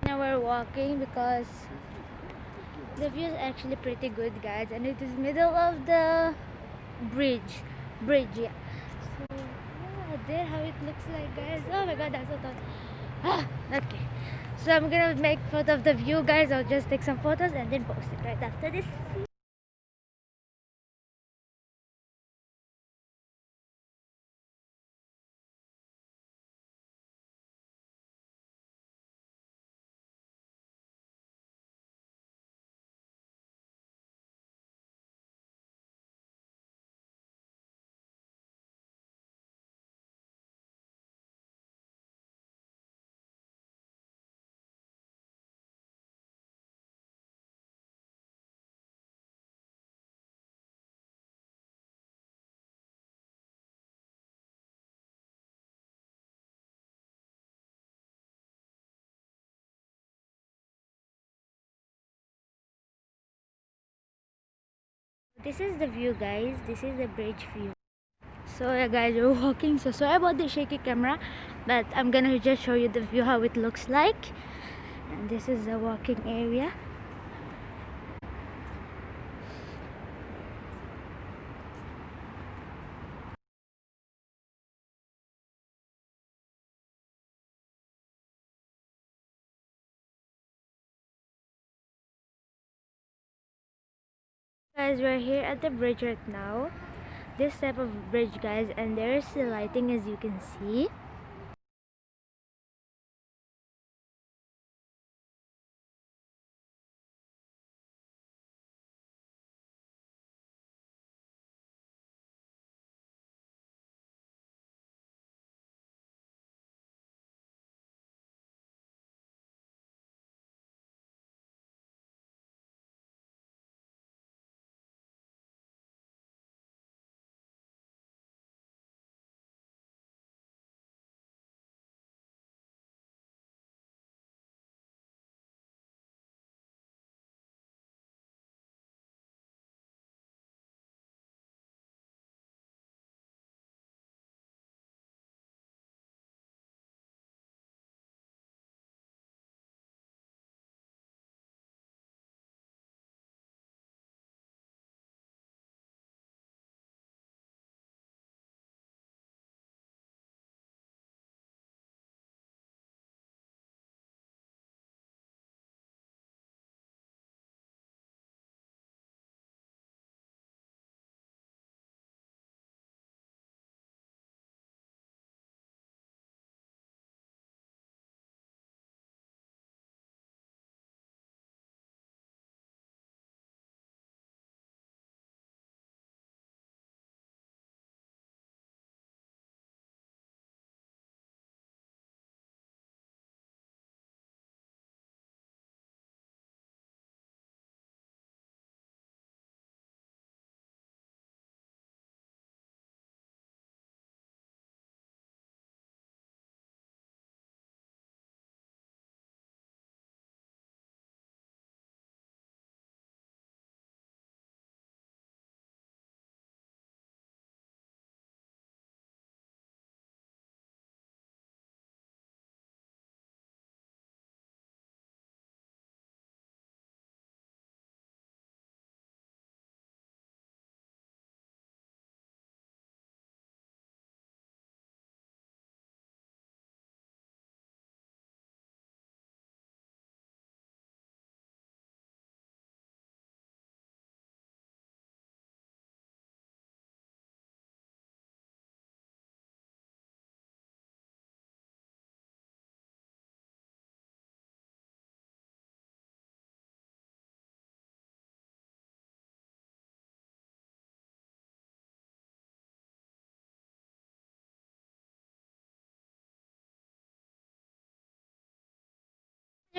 Now we're walking because the view is actually pretty good, guys, and it is middle of the bridge, yeah. So yeah, there how it looks like, guys. Oh my god, that's so tall. Okay, so I'm gonna make photo of the view, guys. I'll just take some photos and then post it right after this. This is the view, guys. This is the bridge view. So yeah, guys, we're walking. So sorry about the shaky camera, but I'm gonna just show you the view how it looks like. And this is the walking area. Guys, we're here at the bridge right now. This type of bridge, guys, and there is the lighting, as you can see.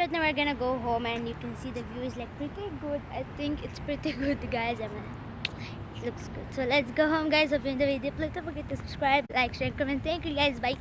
Right now we're gonna go home and you can see the view is like pretty good. I think it's pretty good, guys. I mean, it looks good. So let's go home, guys. Hope you enjoyed the video. Please don't forget to subscribe, like, share, comment. Thank you, guys. Bye.